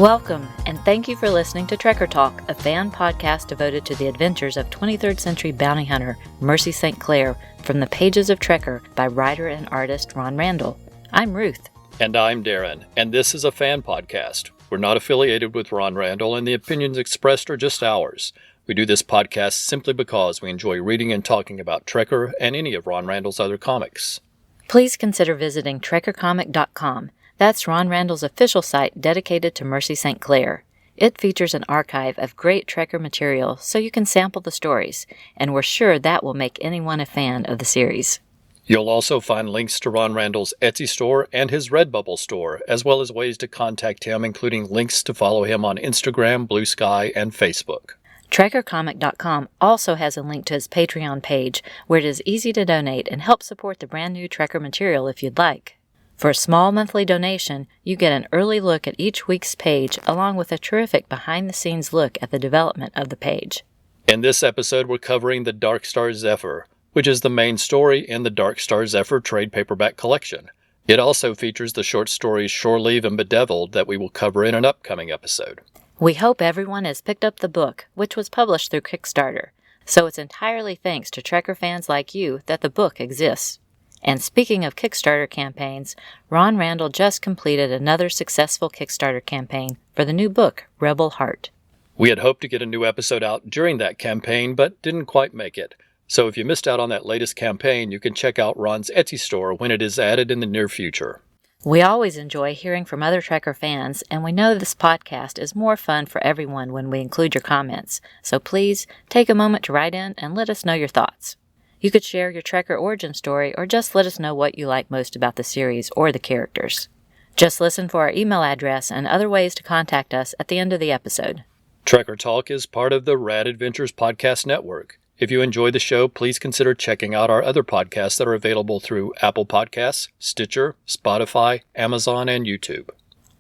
Welcome, and thank you for listening to Trekker Talk, a fan podcast devoted to the adventures of 23rd century bounty hunter Mercy St. Clair from the pages of Trekker by writer and artist Ron Randall. I'm Ruth. And I'm Darren, and this is a fan podcast. We're not affiliated with Ron Randall, and the opinions expressed are just ours. We do this podcast simply because we enjoy reading and talking about Trekker and any of Ron Randall's other comics. Please consider visiting trekkercomic.com. That's Ron Randall's official site dedicated to Mercy St. Clair. It features an archive of great Trekker material so you can sample the stories, and we're sure that will make anyone a fan of the series. You'll also find links to Ron Randall's Etsy store and his Redbubble store, as well as ways to contact him, including links to follow him on Instagram, Blue Sky, and Facebook. TrekkerComic.com also has a link to his Patreon page, where it is easy to donate and help support the brand new Trekker material if you'd like. For a small monthly donation, you get an early look at each week's page, along with a terrific behind-the-scenes look at the development of the page. In this episode, we're covering the Darkstar Zephyr, which is the main story in the Darkstar Zephyr trade paperback collection. It also features the short stories Shore Leave and Bedeviled that we will cover in an upcoming episode. We hope everyone has picked up the book, which was published through Kickstarter, so it's entirely thanks to Trekker fans like you that the book exists. And speaking of Kickstarter campaigns, Ron Randall just completed another successful Kickstarter campaign for the new book, Rebel Heart. We had hoped to get a new episode out during that campaign, but didn't quite make it. So if you missed out on that latest campaign, you can check out Ron's Etsy store when it is added in the near future. We always enjoy hearing from other Trekker fans, and we know this podcast is more fun for everyone when we include your comments. So please take a moment to write in and let us know your thoughts. You could share your Trekker origin story or just let us know what you like most about the series or the characters. Just listen for our email address and other ways to contact us at the end of the episode. Trekker Talk is part of the Rad Adventures Podcast Network. If you enjoy the show, please consider checking out our other podcasts that are available through Apple Podcasts, Stitcher, Spotify, Amazon, and YouTube.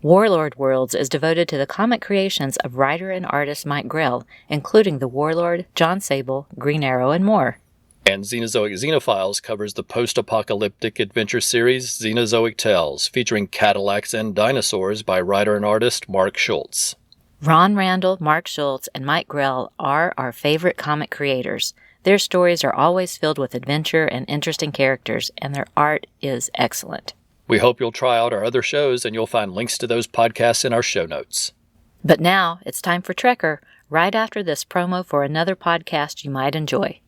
Warlord Worlds is devoted to the comic creations of writer and artist Mike Grell, including the Warlord, John Sable, Green Arrow, and more. And Xenozoic Xenophiles covers the post-apocalyptic adventure series Xenozoic Tales, featuring Cadillacs and dinosaurs by writer and artist Mark Schultz. Ron Randall, Mark Schultz, and Mike Grell are our favorite comic creators. Their stories are always filled with adventure and interesting characters, and their art is excellent. We hope you'll try out our other shows, and you'll find links to those podcasts in our show notes. But now, it's time for Trekker, right after this promo for another podcast you might enjoy.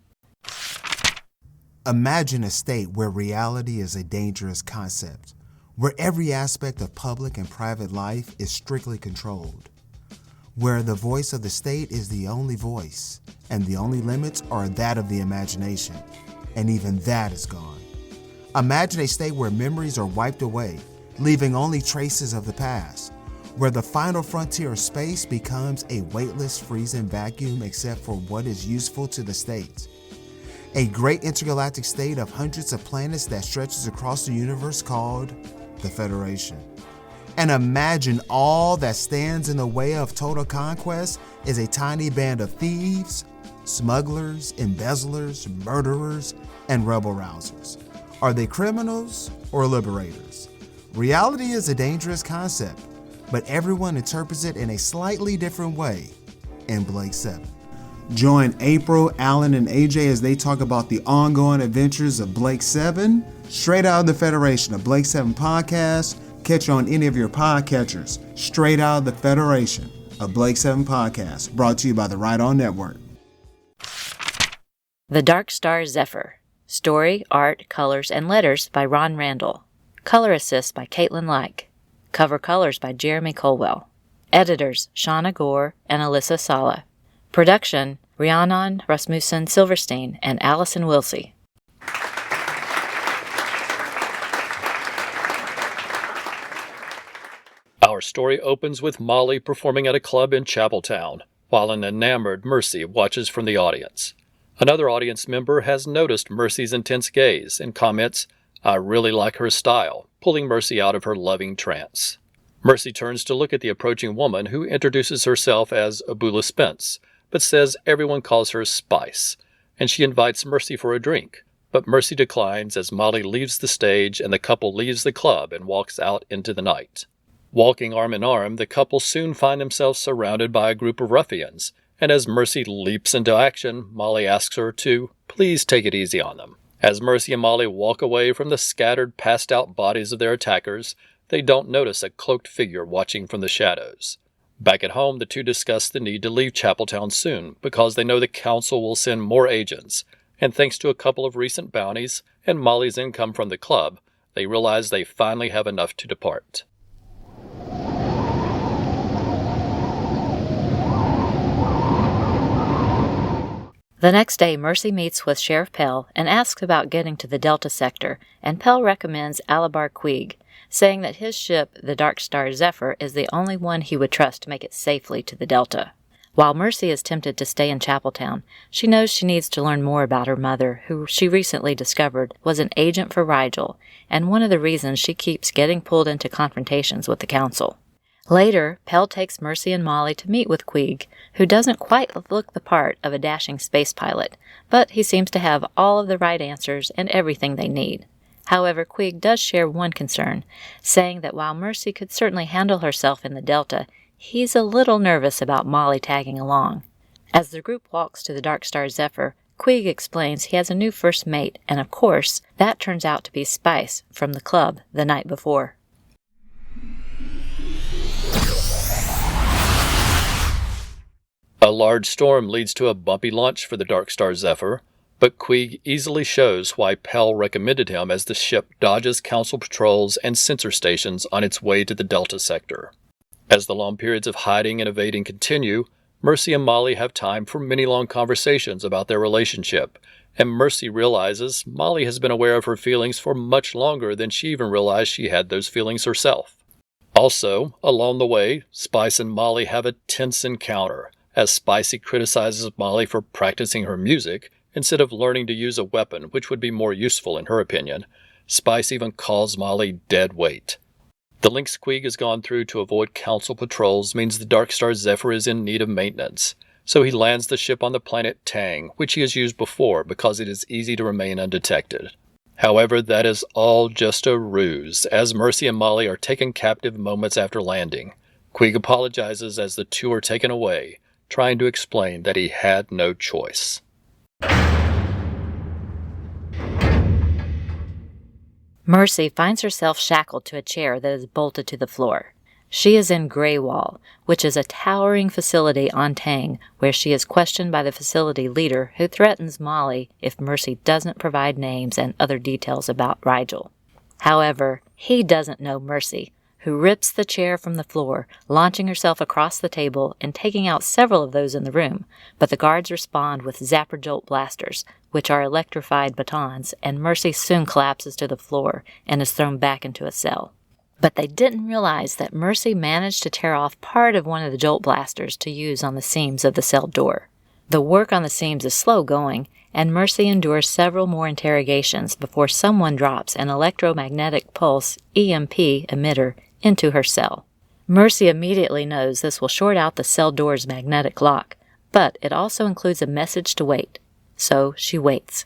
Imagine a state where reality is a dangerous concept, where every aspect of public and private life is strictly controlled, where the voice of the state is the only voice, and the only limits are that of the imagination, and even that is gone. Imagine a state where memories are wiped away, leaving only traces of the past, where the final frontier of space becomes a weightless, freezing vacuum except for what is useful to the state. A great intergalactic state of hundreds of planets that stretches across the universe called the Federation. And imagine all that stands in the way of total conquest is a tiny band of thieves, smugglers, embezzlers, murderers, and rebel-rousers. Are they criminals or liberators? Reality is a dangerous concept, but everyone interprets it in a slightly different way in Blake 7. Join April, Alan, and AJ as they talk about the ongoing adventures of Blake 7, straight out of the Federation, of Blake 7 podcast. Catch on any of your podcatchers, straight out of the Federation, of Blake 7 podcast, brought to you by the Right On Network. The Darkstar Zephyr. Story, art, colors, and letters by Ron Randall. Color assist by Caitlin Like. Cover colors by Jeremy Colwell. Editors, Shauna Gore and Alyssa Sala. Production, Rhiannon Rasmussen Silverstein and Allison Wilsey. Our story opens with Molly performing at a club in Chapeltown, while an enamored Mercy watches from the audience. Another audience member has noticed Mercy's intense gaze and comments, "I really like her style," pulling Mercy out of her loving trance. Mercy turns to look at the approaching woman, who introduces herself as Abula Spence, but says everyone calls her Spice, and she invites Mercy for a drink. But Mercy declines as Molly leaves the stage and the couple leaves the club and walks out into the night. Walking arm in arm, the couple soon find themselves surrounded by a group of ruffians, and as Mercy leaps into action, Molly asks her to please take it easy on them. As Mercy and Molly walk away from the scattered, passed-out bodies of their attackers, they don't notice a cloaked figure watching from the shadows. Back at home, the two discuss the need to leave Chapeltown soon because they know the council will send more agents, and thanks to a couple of recent bounties and Molly's income from the club, they realize they finally have enough to depart. The next day, Mercy meets with Sheriff Pell and asks about getting to the Delta sector, and Pell recommends Alabar Queeg, saying that his ship, the Darkstar Zephyr, is the only one he would trust to make it safely to the Delta. While Mercy is tempted to stay in Chapeltown, she knows she needs to learn more about her mother, who she recently discovered was an agent for Rigel, and one of the reasons she keeps getting pulled into confrontations with the council. Later, Pell takes Mercy and Molly to meet with Queeg, who doesn't quite look the part of a dashing space pilot, but he seems to have all of the right answers and everything they need. However, Queeg does share one concern, saying that while Mercy could certainly handle herself in the Delta, he's a little nervous about Molly tagging along. As the group walks to the Darkstar Zephyr, Queeg explains he has a new first mate, and of course, that turns out to be Spice from the club the night before. A large storm leads to a bumpy launch for the Darkstar Zephyr, but Queeg easily shows why Pell recommended him as the ship dodges council patrols and sensor stations on its way to the Delta sector. As the long periods of hiding and evading continue, Mercy and Molly have time for many long conversations about their relationship, and Mercy realizes Molly has been aware of her feelings for much longer than she even realized she had those feelings herself. Also, along the way, Spice and Molly have a tense encounter, as Spicy criticizes Molly for practicing her music instead of learning to use a weapon which would be more useful in her opinion. Spice even calls Molly dead weight. The links Queeg has gone through to avoid council patrols means the Darkstar Zephyr is in need of maintenance, so he lands the ship on the planet Tang, which he has used before because it is easy to remain undetected. However, that is all just a ruse, as Mercy and Molly are taken captive moments after landing. Queeg apologizes as the two are taken away, trying to explain that he had no choice. Mercy finds herself shackled to a chair that is bolted to the floor. She is in Greywall, which is a towering facility on Tang, where she is questioned by the facility leader, who threatens Molly if Mercy doesn't provide names and other details about Rigel. However, he doesn't know Mercy, who rips the chair from the floor, launching herself across the table and taking out several of those in the room, but the guards respond with Zapper Jolt blasters, which are electrified batons, and Mercy soon collapses to the floor and is thrown back into a cell. But they didn't realize that Mercy managed to tear off part of one of the Jolt blasters to use on the seams of the cell door. The work on the seams is slow going, and Mercy endures several more interrogations before someone drops an electromagnetic pulse EMP emitter into her cell. Mercy immediately knows this will short out the cell door's magnetic lock, but it also includes a message to wait. So she waits.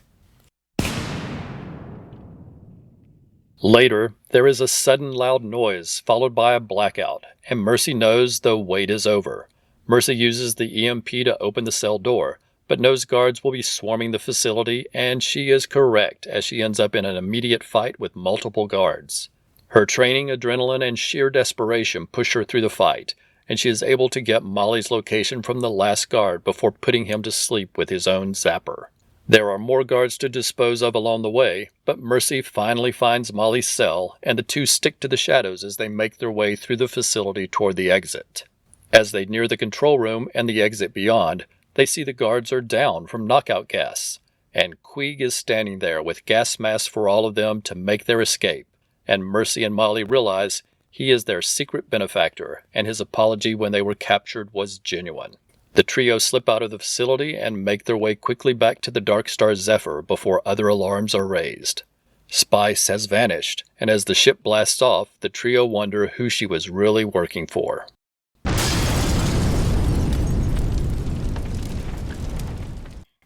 Later, there is a sudden loud noise followed by a blackout, and Mercy knows the wait is over. Mercy uses the EMP to open the cell door, but knows guards will be swarming the facility, and she is correct as she ends up in an immediate fight with multiple guards. Her training, adrenaline, and sheer desperation push her through the fight, and she is able to get Molly's location from the last guard before putting him to sleep with his own zapper. There are more guards to dispose of along the way, but Mercy finally finds Molly's cell, and the two stick to the shadows as they make their way through the facility toward the exit. As they near the control room and the exit beyond, they see the guards are down from knockout gas, and Queeg is standing there with gas masks for all of them to make their escape, and Mercy and Molly realize he is their secret benefactor, and his apology when they were captured was genuine. The trio slip out of the facility and make their way quickly back to the Darkstar Zephyr before other alarms are raised. Spice has vanished, and as the ship blasts off, the trio wonder who she was really working for.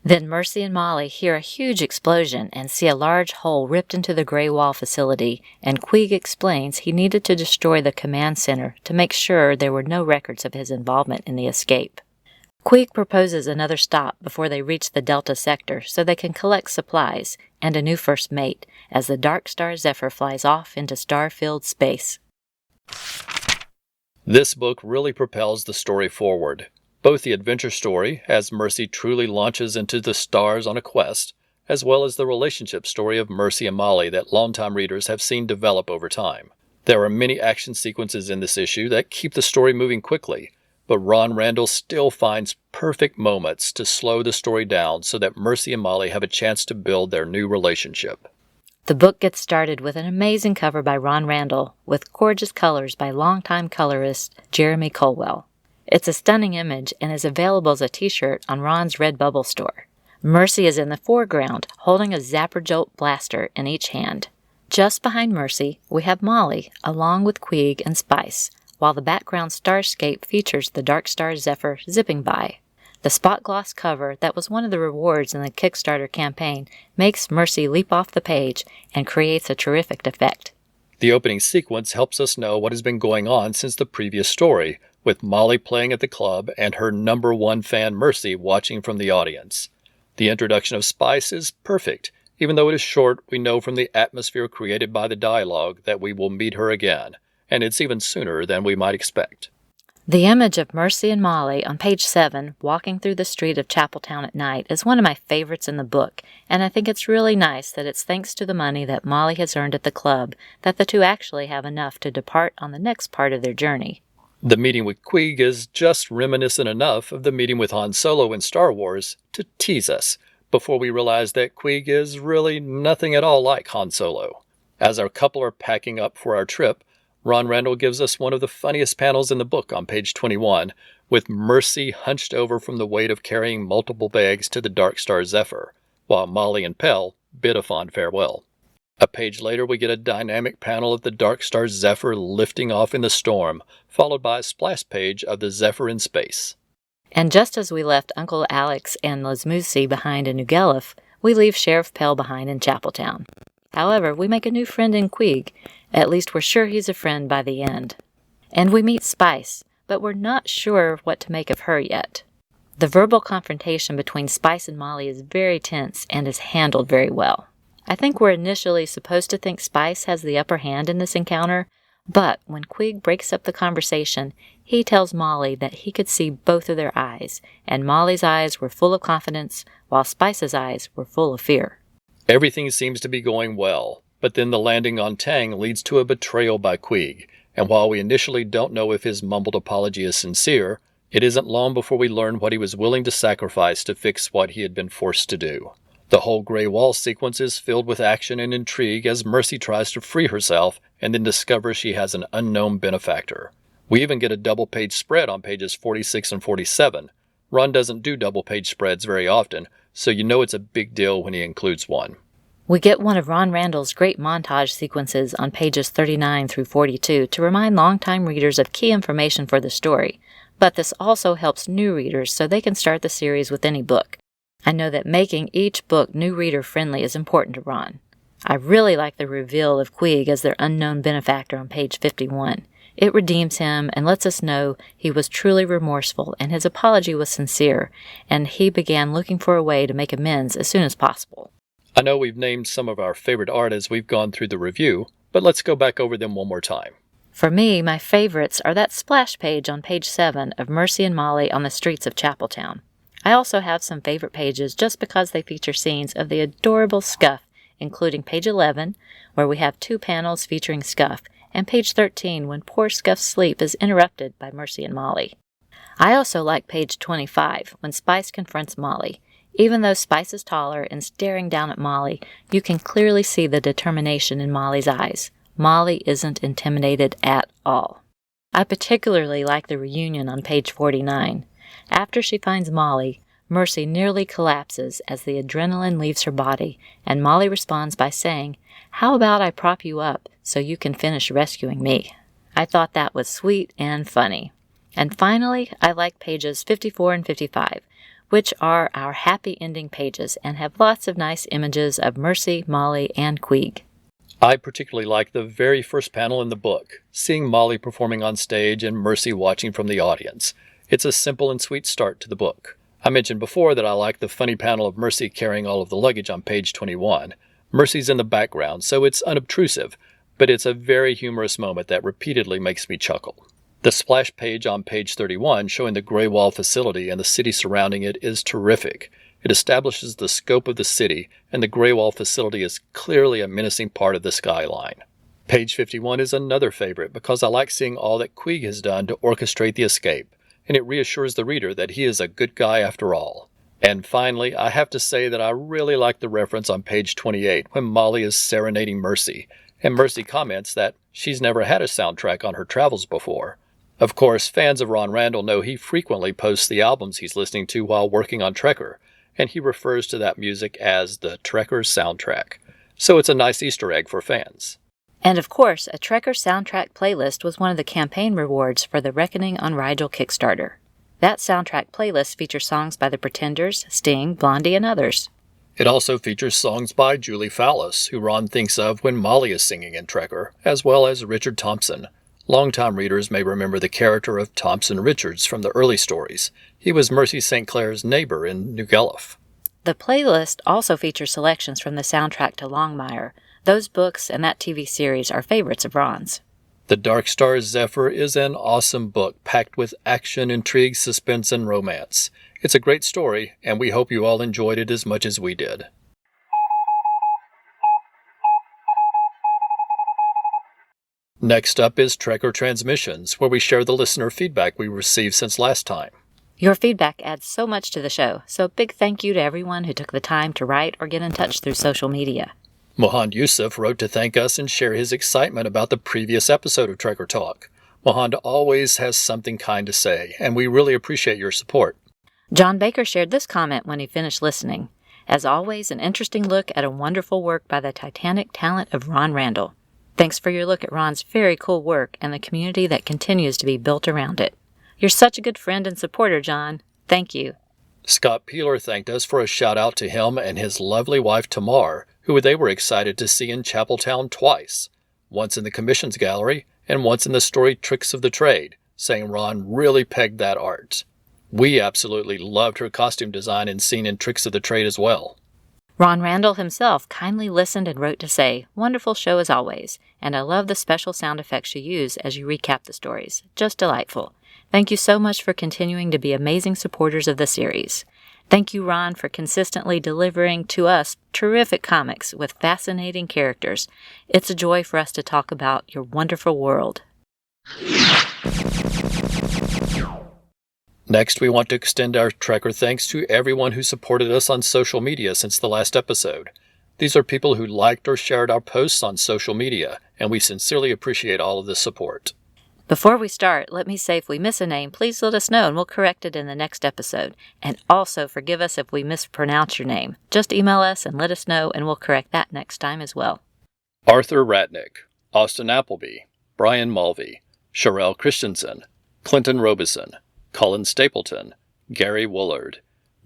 Then Mercy and Molly hear a huge explosion and see a large hole ripped into the gray wall facility, and Queeg explains he needed to destroy the command center to make sure there were no records of his involvement in the escape. Queeg proposes another stop before they reach the Delta sector so they can collect supplies and a new first mate as the Darkstar Zephyr flies off into star-filled space. This book really propels the story forward. Both the adventure story, as Mercy truly launches into the stars on a quest, as well as the relationship story of Mercy and Molly that longtime readers have seen develop over time. There are many action sequences in this issue that keep the story moving quickly, but Ron Randall still finds perfect moments to slow the story down so that Mercy and Molly have a chance to build their new relationship. The book gets started with an amazing cover by Ron Randall, with gorgeous colors by longtime colorist Jeremy Colwell. It's a stunning image and is available as a t-shirt on Ron's Redbubble store. Mercy is in the foreground, holding a Zapper Jolt blaster in each hand. Just behind Mercy, we have Molly, along with Queeg and Spice, while the background starscape features the Darkstar Zephyr zipping by. The spot gloss cover that was one of the rewards in the Kickstarter campaign makes Mercy leap off the page and creates a terrific effect. The opening sequence helps us know what has been going on since the previous story, with Molly playing at the club and her #1 fan Mercy watching from the audience. The introduction of Spice is perfect. Even though it is short, we know from the atmosphere created by the dialogue that we will meet her again, and it's even sooner than we might expect. The image of Mercy and Molly on page 7 walking through the street of Chapeltown at night is one of my favorites in the book, and I think it's really nice that it's thanks to the money that Molly has earned at the club that the two actually have enough to depart on the next part of their journey. The meeting with Queeg is just reminiscent enough of the meeting with Han Solo in Star Wars to tease us, before we realize that Queeg is really nothing at all like Han Solo. As our couple are packing up for our trip, Ron Randall gives us one of the funniest panels in the book on page 21, with Mercy hunched over from the weight of carrying multiple bags to the Darkstar Zephyr, while Molly and Pell bid a fond farewell. A page later, we get a dynamic panel of the Darkstar Zephyr lifting off in the storm, followed by a splash page of the Zephyr in space. And just as we left Uncle Alex and Lesmusi behind in New Guelph, we leave Sheriff Pell behind in Chapeltown. However, we make a new friend in Queeg. At least we're sure he's a friend by the end. And we meet Spice, but we're not sure what to make of her yet. The verbal confrontation between Spice and Molly is very tense and is handled very well. I think we're initially supposed to think Spice has the upper hand in this encounter, but when Queeg breaks up the conversation, he tells Molly that he could see both of their eyes, and Molly's eyes were full of confidence, while Spice's eyes were full of fear. Everything seems to be going well, but then the landing on Tang leads to a betrayal by Queeg, and while we initially don't know if his mumbled apology is sincere, it isn't long before we learn what he was willing to sacrifice to fix what he had been forced to do. The whole Grey Wall sequence is filled with action and intrigue as Mercy tries to free herself and then discovers she has an unknown benefactor. We even get a double-page spread on pages 46 and 47. Ron doesn't do double-page spreads very often, so you know it's a big deal when he includes one. We get one of Ron Randall's great montage sequences on pages 39 through 42 to remind longtime readers of key information for the story, but this also helps new readers so they can start the series with any book. I know that making each book new reader friendly is important to Ron. I really like the reveal of Queeg as their unknown benefactor on page 51. It redeems him and lets us know he was truly remorseful and his apology was sincere, and he began looking for a way to make amends as soon as possible. I know we've named some of our favorite art as we've gone through the review, but let's go back over them one more time. For me, my favorites are that splash page on page 7 of Mercy and Molly on the streets of Chapeltown. I also have some favorite pages just because they feature scenes of the adorable Scuff, including page 11, where we have 2 panels featuring Scuff, and page 13 when poor Scuff's sleep is interrupted by Mercy and Molly. I also like page 25 when Spice confronts Molly. Even though Spice is taller and staring down at Molly, you can clearly see the determination in Molly's eyes. Molly isn't intimidated at all. I particularly like the reunion on page 49. After she finds Molly, Mercy nearly collapses as the adrenaline leaves her body, and Molly responds by saying, "How about I prop you up so you can finish rescuing me?" I thought that was sweet and funny. And finally, I like pages 54 and 55, which are our happy ending pages and have lots of nice images of Mercy, Molly, and Queeg. I particularly like the very first panel in the book, seeing Molly performing on stage and Mercy watching from the audience. It's a simple and sweet start to the book. I mentioned before that I like the funny panel of Mercy carrying all of the luggage on page 21. Mercy's in the background, so it's unobtrusive, but it's a very humorous moment that repeatedly makes me chuckle. The splash page on page 31 showing the Gray Wall facility and the city surrounding it is terrific. It establishes the scope of the city, and the Gray Wall facility is clearly a menacing part of the skyline. Page 51 is another favorite because I like seeing all that Queeg has done to orchestrate the escape, and it reassures the reader that he is a good guy after all. And finally, I have to say that I really like the reference on page 28 when Molly is serenading Mercy, and Mercy comments that she's never had a soundtrack on her travels before. Of course, fans of Ron Randall know he frequently posts the albums he's listening to while working on Trekker, and he refers to that music as the Trekker soundtrack. So it's a nice Easter egg for fans. And of course, a Trekker soundtrack playlist was one of the campaign rewards for the Reckoning on Rigel Kickstarter. That soundtrack playlist features songs by The Pretenders, Sting, Blondie, and others. It also features songs by Julie Fowlis, who Ron thinks of when Molly is singing in Trekker, as well as Richard Thompson. Longtime readers may remember the character of Thompson Richards from the early stories. He was Mercy St. Clair's neighbor in New Guelph. The playlist also features selections from the soundtrack to Longmire. Those books and that TV series are favorites of Ron's. The Darkstar Zephyr is an awesome book packed with action, intrigue, suspense, and romance. It's a great story, and we hope you all enjoyed it as much as we did. Next up is Trekker Transmissions, where we share the listener feedback we received since last time. Your feedback adds so much to the show, so a big thank you to everyone who took the time to write or get in touch through social media. Mohand Yusuf wrote to thank us and share his excitement about the previous episode of Trekker Talk. Mohand always has something kind to say, and we really appreciate your support. John Baker shared this comment when he finished listening. As always, an interesting look at a wonderful work by the titanic talent of Ron Randall. Thanks for your look at Ron's very cool work and the community that continues to be built around it. You're such a good friend and supporter, John. Thank you. Scott Peeler thanked us for a shout-out to him and his lovely wife Tamar, who they were excited to see in Chapeltown twice, once in the Commissions Gallery and once in the story Tricks of the Trade, saying Ron really pegged that art. We absolutely loved her costume design and scene in Tricks of the Trade as well. Ron Randall himself kindly listened and wrote to say, "Wonderful show as always, and I love the special sound effects you use as you recap the stories. Just delightful. Thank you so much for continuing to be amazing supporters of the series. Thank you, Ron, for consistently delivering to us terrific comics with fascinating characters. It's a joy for us to talk about your wonderful world." Next, we want to extend our Trekker thanks to everyone who supported us on social media since the last episode. These are people who liked or shared our posts on social media, and we sincerely appreciate all of this support. Before we start, let me say if we miss a name, please let us know and we'll correct it in the next episode. And also forgive us if we mispronounce your name. Just email us and let us know and we'll correct that next time as well. Arthur Ratnick, Austin Appleby, Brian Mulvey, Sherelle Christensen, Clinton Robeson, Colin Stapleton, Gary Woolard,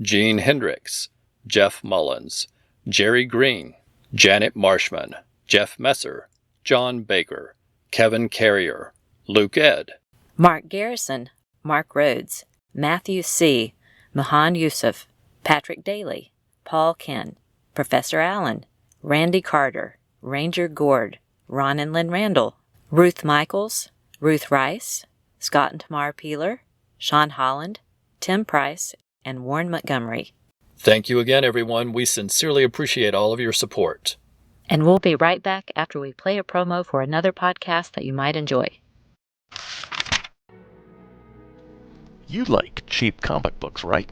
Gene Hendricks, Jeff Mullins, Jerry Green, Janet Marshman, Jeff Messer, John Baker, Kevin Carrier, Luke Ed, Mark Garrison, Mark Rhodes, Matthew C., Mahan Yusuf, Patrick Daly, Paul Ken, Professor Allen, Randy Carter, Ranger Gord, Ron and Lynn Randall, Ruth Michaels, Ruth Rice, Scott and Tamar Peeler, Sean Holland, Tim Price, and Warren Montgomery. Thank you again, everyone. We sincerely appreciate all of your support. And we'll be right back after we play a promo for another podcast that you might enjoy. You like cheap comic books, right?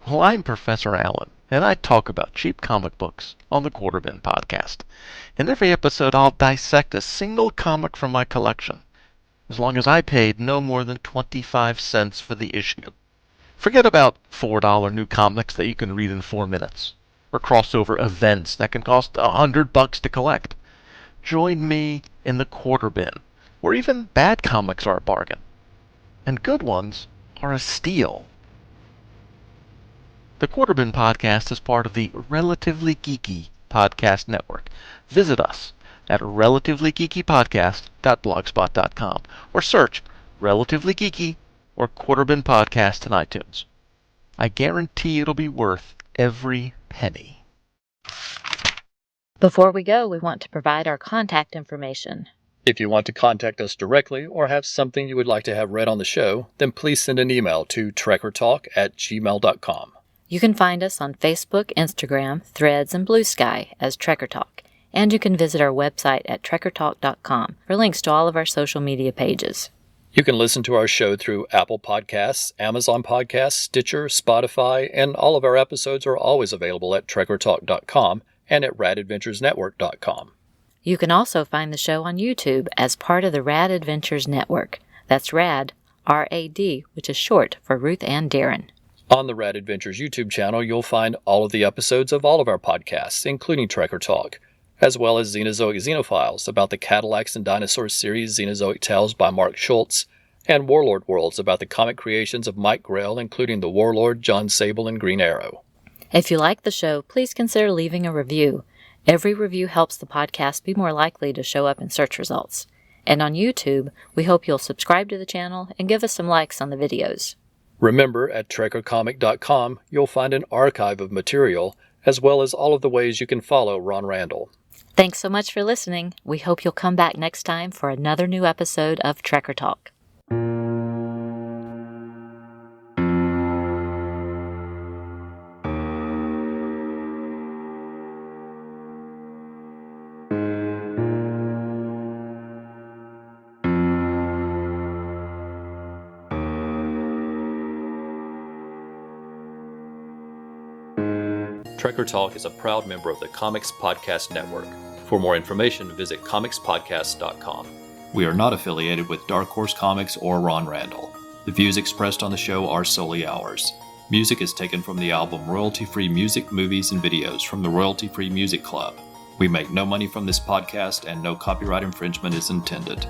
Well, I'm Professor Allen, and I talk about cheap comic books on the Quarterbin podcast. In every episode, I'll dissect a single comic from my collection, as long as I paid no more than 25 cents for the issue. Forget about $4 new comics that you can read in 4 minutes, or crossover events that can cost $100 to collect. Join me in the Quarterbin, where even bad comics are a bargain, and good ones are a steal. The Quarterbin Podcast is part of the Relatively Geeky Podcast Network. Visit us at relativelygeekypodcast.blogspot.com or search Relatively Geeky or Quarterbin Podcast in iTunes. I guarantee it'll be worth every penny. Before we go, we want to provide our contact information. If you want to contact us directly or have something you would like to have read on the show, then please send an email to trekkertalk@gmail.com. You can find us on Facebook, Instagram, Threads, and Blue Sky as Trekker Talk, and you can visit our website at trekkertalk.com for links to all of our social media pages. You can listen to our show through Apple Podcasts, Amazon Podcasts, Stitcher, Spotify, and all of our episodes are always available at trekkertalk.com and at radadventuresnetwork.com. You can also find the show on YouTube as part of the Rad Adventures Network. That's RAD, R-A-D, which is short for Ruth Ann Darren. On the Rad Adventures YouTube channel, you'll find all of the episodes of all of our podcasts, including Trekker Talk, as well as Xenozoic Xenophiles about the Cadillacs and Dinosaurs series Xenozoic Tales by Mark Schultz, and Warlord Worlds about the comic creations of Mike Grell, including the Warlord, John Sable, and Green Arrow. If you like the show, please consider leaving a review. Every review helps the podcast be more likely to show up in search results. And on YouTube, we hope you'll subscribe to the channel and give us some likes on the videos. Remember, at trekkercomic.com, you'll find an archive of material, as well as all of the ways you can follow Ron Randall. Thanks so much for listening. We hope you'll come back next time for another new episode of Trekker Talk. Trekker Talk is a proud member of the Comics Podcast Network. For more information, visit comicspodcast.com. We are not affiliated with Dark Horse Comics or Ron Randall. The views expressed on the show are solely ours. Music is taken from the album Royalty-Free Music, Movies, and Videos from the Royalty-Free Music Club. We make no money from this podcast and no copyright infringement is intended.